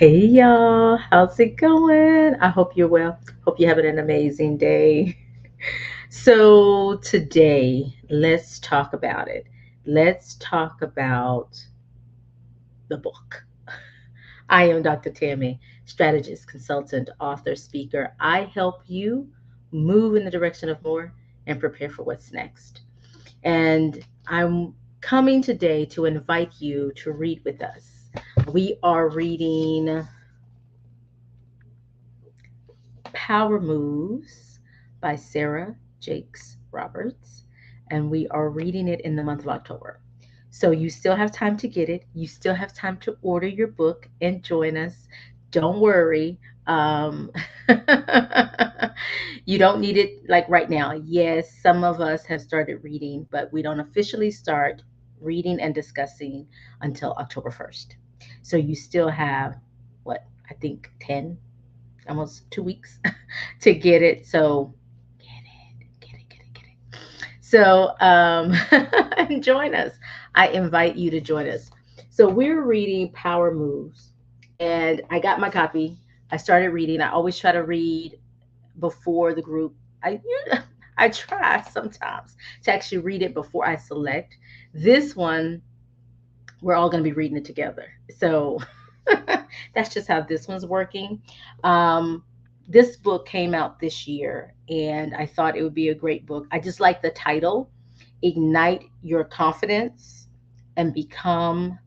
Hey y'all, how's it going? I hope you're well. Hope you're having an amazing day. So, today, let's talk about it. Let's talk about the book. I am Dr. Tammy, strategist, consultant, author, speaker. I help you move in the direction of more and prepare for what's next. And I'm coming today to invite you to read with us. We are reading Power Moves by Sarah Jakes Roberts, and we are reading it in the month of October. So you still have time to get it. You still have time to order your book and join us. Don't worry. Um, you don't need it like right now. Yes, some of us have started reading, but we don't officially start reading and discussing until October 1st. So you still have what I think 10, almost 2 weeks to get it. So get it. So and join us. I invite you to join us. So we're reading Power Moves, and I got my copy. I started reading. I always try to read before the group. I try sometimes to actually read it before I select. This one, we're all going to be reading it together. So that's just how this one's working. Um, this book came out this year, and I thought it would be a great book. I just like the title, Ignite Your Confidence and Become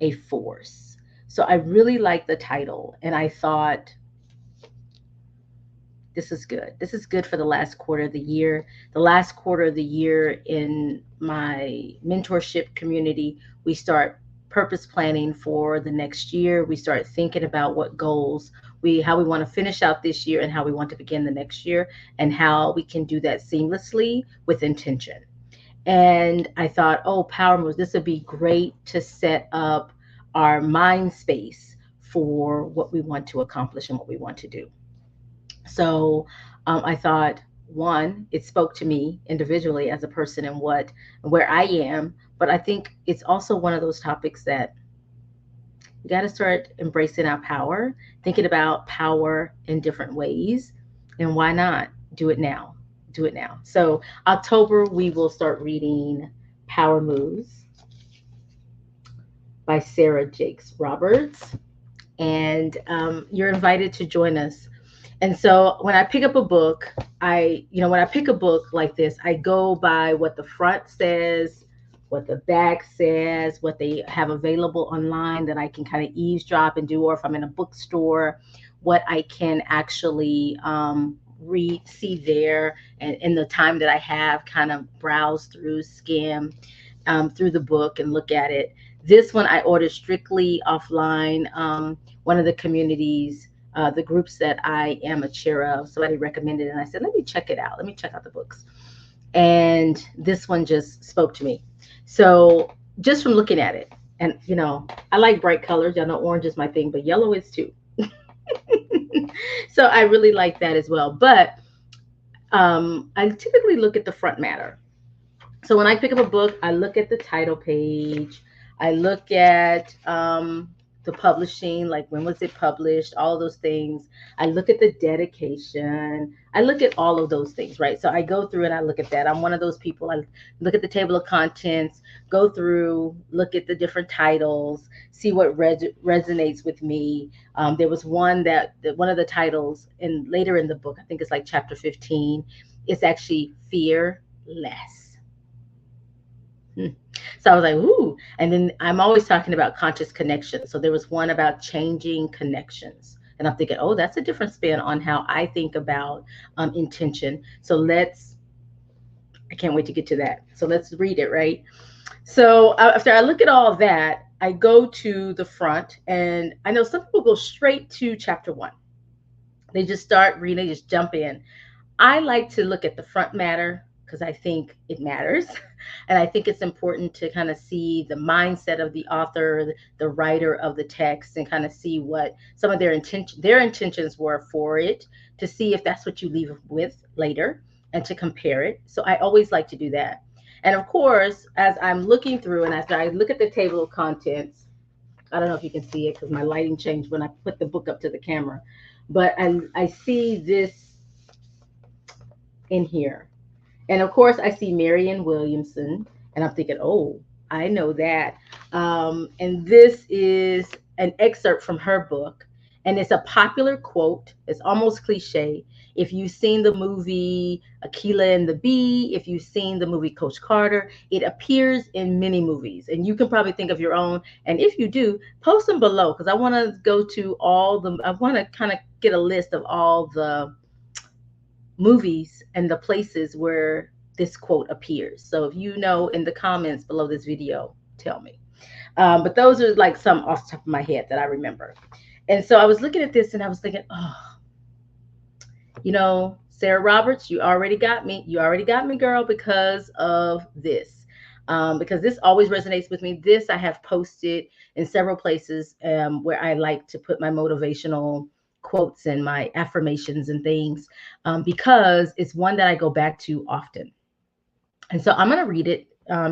a Force. So I really like the title, and I thought this is good. This is good for the last quarter of the year. The last quarter of the year in my mentorship community, we start purpose planning for the next year. We start thinking about what goals how we want to finish out this year and how we want to begin the next year and how we can do that seamlessly with intention. And I thought, oh, power moves, this would be great to set up our mind space for what we want to accomplish and what we want to do. So I thought, one, it spoke to me individually as a person and where I am. But I think it's also one of those topics that we got to start embracing our power, thinking about power in different ways, and why not do it now? Do it now. So October, we will start reading Power Moves by Sarah Jakes Roberts, and you're invited to join us. And so when I pick up a book, when I pick a book like this, I go by what the front says, what the back says, what they have available online that I can kind of eavesdrop and do, or if I'm in a bookstore, what I can actually read, see there, and in the time that I have, kind of browse through, skim through the book and look at it. This one I ordered strictly offline. One of the communities, the groups that I am a chair of, somebody recommended it, and I said, let me check it out. Let me check out the books. And this one just spoke to me. So just from looking at it, and I like bright colors. Y'all know orange is my thing, but yellow is too. So I really like that as well. But I typically look at the front matter. So when I pick up a book, I look at the title page. I look at the publishing, like when was it published, all those things. I look at the dedication. I look at all of those things, right? So I go through and I look at that. I'm one of those people. I look at the table of contents, go through, look at the different titles, see what resonates with me. There was one that one of the titles, and later in the book, I think it's like chapter 15, it's actually Fear Less. So I was like, ooh. And then I'm always talking about conscious connection. So there was one about changing connections. And I'm thinking, oh, that's a different spin on how I think about intention. So I can't wait to get to that. So let's read it, right? So after I look at all of that, I go to the front. And I know some people go straight to chapter 1. They just start reading, they just jump in. I like to look at the front matter because I think it matters. And I think it's important to kind of see the mindset of the author, the writer of the text, and kind of see what some of their intentions were for it, to see if that's what you leave with later and to compare it. So I always like to do that. And of course, as I'm looking through and as I look at the table of contents, I don't know if you can see it because my lighting changed when I put the book up to the camera, but I see this in here. And of course, I see Marianne Williamson, and I'm thinking, oh, I know that. And this is an excerpt from her book, and it's a popular quote. It's almost cliche. If you've seen the movie Aquila and the Bee, if you've seen the movie Coach Carter, it appears in many movies, and you can probably think of your own. And if you do, post them below because I want to go to all the. I want to kind of get a list of all the movies and the places where this quote appears. So if you know in the comments below this video, tell me. But those are like some off the top of my head that I remember. And so I was looking at this and I was thinking, oh, Sarah Roberts, you already got me. You already got me, girl, because of this. Because this always resonates with me. This I have posted in several places where I like to put my motivational quotes and my affirmations and things because it's one that I go back to often. And so I'm going to read it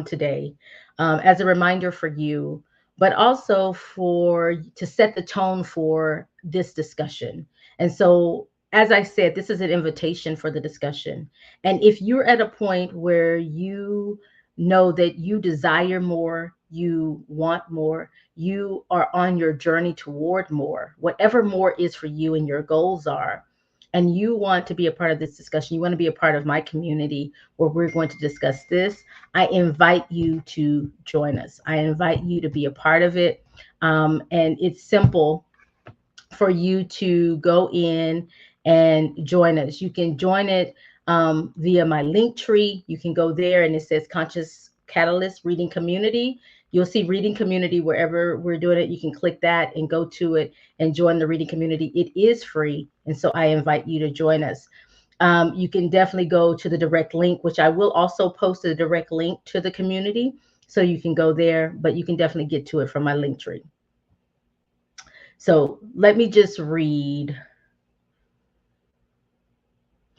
today as a reminder for you, but also for to set the tone for this discussion. And so, as I said, this is an invitation for the discussion. And if you're at a point where you know that you desire more, you want more, you are on your journey toward more, whatever more is for you and your goals are, and you want to be a part of this discussion, you want to be a part of my community where we're going to discuss this, I invite you to join us. I invite you to be a part of it. And it's simple for you to go in and join us. You can join it via my link tree. You can go there and it says Conscious Catalyst Reading Community. You'll see Reading Community wherever we're doing it. You can click that and go to it and join the reading community. It is free. And so I invite you to join us. You can definitely go to the direct link, which I will also post a direct link to the community. So you can go there, but you can definitely get to it from my link tree. So let me just read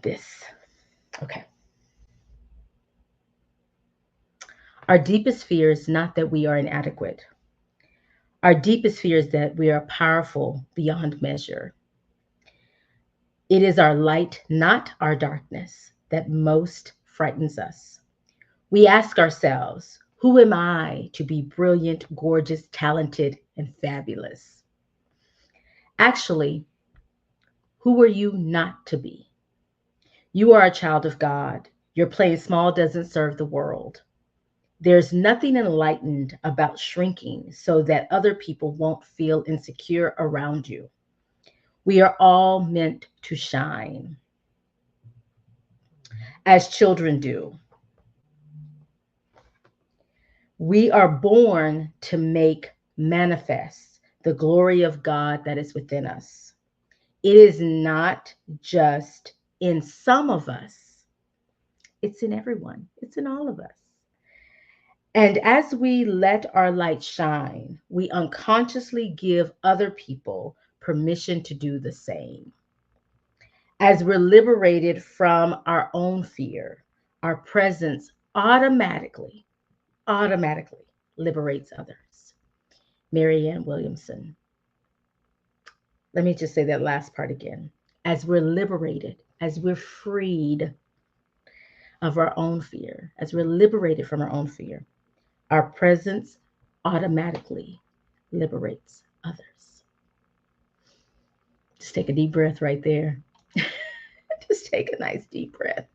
this. Okay. Our deepest fear is not that we are inadequate. Our deepest fear is that we are powerful beyond measure. It is our light, not our darkness, that most frightens us. We ask ourselves, who am I to be brilliant, gorgeous, talented, and fabulous? Actually, who are you not to be? You are a child of God. Your playing small doesn't serve the world. There's nothing enlightened about shrinking so that other people won't feel insecure around you. We are all meant to shine as children do. We are born to make manifest the glory of God that is within us. It is not just in some of us, it's in everyone, it's in all of us. And as we let our light shine, we unconsciously give other people permission to do the same. As we're liberated from our own fear, our presence automatically liberates others. Marianne Williamson. Let me just say that last part again. As we're liberated, as we're freed of our own fear, as we're liberated from our own fear, our presence automatically liberates others. Just take a deep breath right there. Just take a nice deep breath.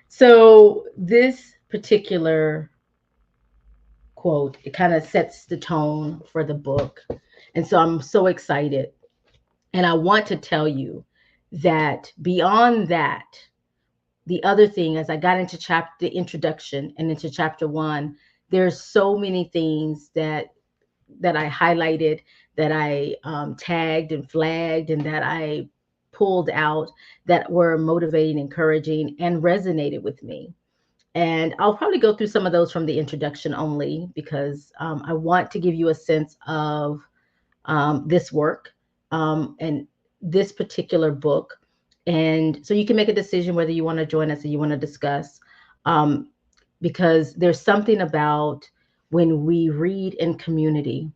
So this particular quote, it kind of sets the tone for the book. And so I'm so excited. And I want to tell you that beyond that, the other thing, as I got into the introduction and into chapter 1, there's so many things that I highlighted, that I tagged and flagged, and that I pulled out that were motivating, encouraging, and resonated with me. And I'll probably go through some of those from the introduction only because I want to give you a sense of this work and this particular book. And so you can make a decision whether you want to join us and you want to discuss, because there's something about when we read in community.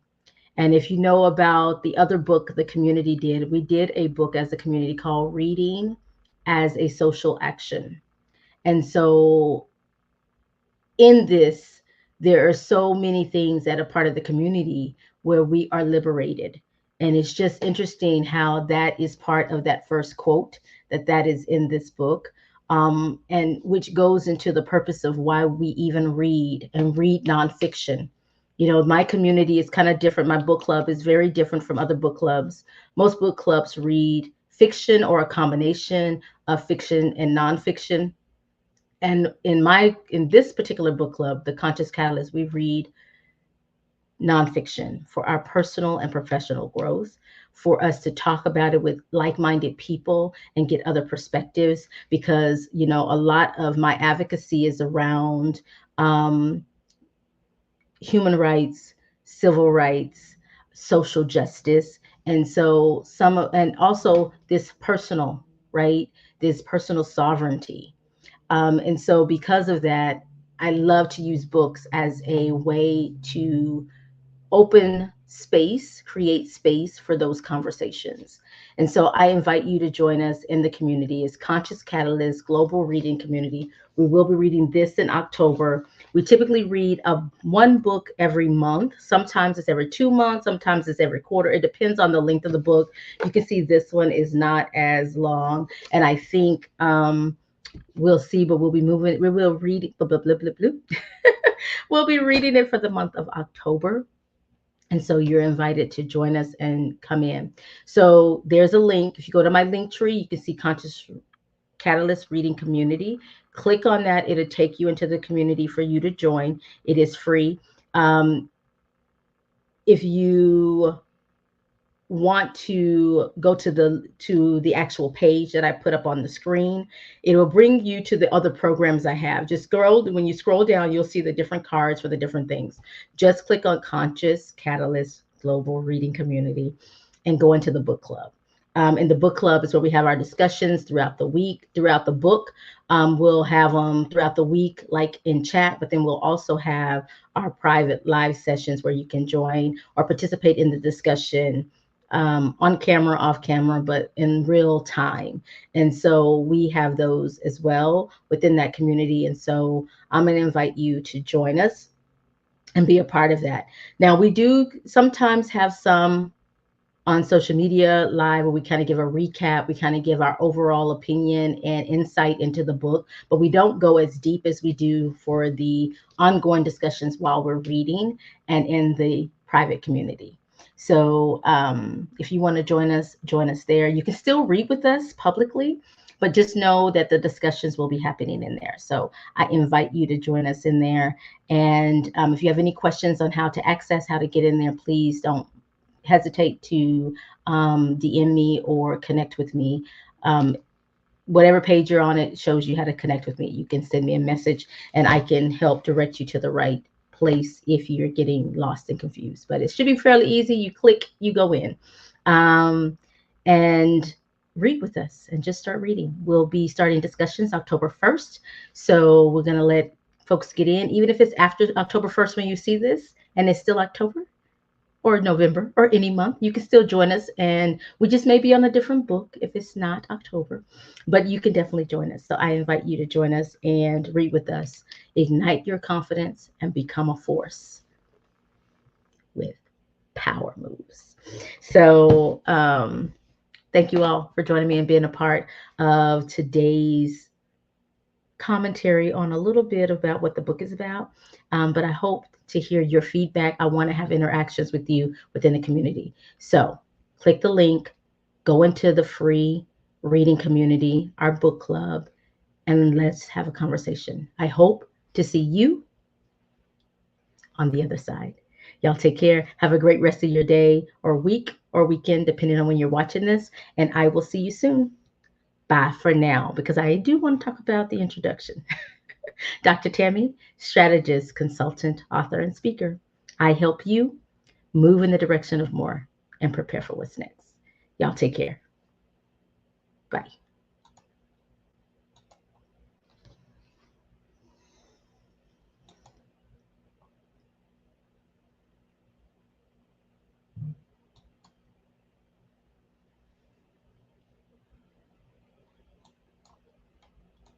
And if you know about the other book the community did, we did a book as a community called Reading as a Social Action. And so in this, there are so many things that are part of the community where we are liberated. And it's just interesting how that is part of that first quote that is in this book, and which goes into the purpose of why we even read and read nonfiction. You know, my community is kind of different. My book club is very different from other book clubs. Most book clubs read fiction or a combination of fiction and nonfiction. And in this particular book club, the Conscious Catalyst, we read nonfiction for our personal and professional growth, for us to talk about it with like-minded people and get other perspectives. Because you know, a lot of my advocacy is around um, human rights, civil rights, social justice, and so and also this personal, right, this personal sovereignty. And so, because of that, I love to use books as a way to open space, create space for those conversations. And so, I invite you to join us in the community. It's Conscious Catalyst Global Reading Community. We will be reading this in October. We typically read one book every month. Sometimes it's every 2 months, sometimes it's every quarter. It depends on the length of the book. You can see this one is not as long. And I think we'll see, but we'll be moving. We will read it. Blah, blah, blah, blah, blah. We'll be reading it for the month of October. And so you're invited to join us and come in. So there's a link. If you go to my link tree, you can see Conscious Catalyst Reading Community. Click on that. It'll take you into the community for you to join. It is free. If you want to go to the actual page that I put up on the screen, it will bring you to the other programs I have. Just scroll. When you scroll down, you'll see the different cards for the different things. Just click on Conscious Catalyst Global Reading Community and go into the book club. And the book club is where we have our discussions throughout the week, throughout the book. We'll have them throughout the week, like in chat, but then we'll also have our private live sessions where you can join or participate in the discussion, on camera, off camera, but in real time. And so we have those as well within that community. And so I'm going to invite you to join us and be a part of that. Now, we do sometimes have some on social media live where we kind of give a recap, we kind of give our overall opinion and insight into the book, but we don't go as deep as we do for the ongoing discussions while we're reading and in the private community. So if you want to join us there. You can still read with us publicly, but just know that the discussions will be happening in there. So I invite you to join us in there. And if you have any questions on how to access, how to get in there, please don't hesitate to DM me or connect with me. Whatever page you're on, it shows you how to connect with me. You can send me a message and I can help direct you to the right place if you're getting lost and confused. But it should be fairly easy. You click, you go in, and read with us and just start reading. We'll be starting discussions October 1st. So we're going to let folks get in, even if it's after October 1st when you see this and it's still October or November or any month, you can still join us. And we just may be on a different book if it's not October, but you can definitely join us. So I invite you to join us and read with us. Ignite your confidence and become a force with power moves. So thank you all for joining me and being a part of today's commentary on a little bit about what the book is about. But I hope to hear your feedback. I want to have interactions with you within the community. So click the link, go into the free reading community, our book club, and let's have a conversation. I hope to see you on the other side. Y'all take care. Have a great rest of your day or week or weekend, depending on when you're watching this. And I will see you soon. Bye for now, because I do want to talk about the introduction. Dr. Tammy, strategist, consultant, author, and speaker. I help you move in the direction of more and prepare for what's next. Y'all take care. Bye.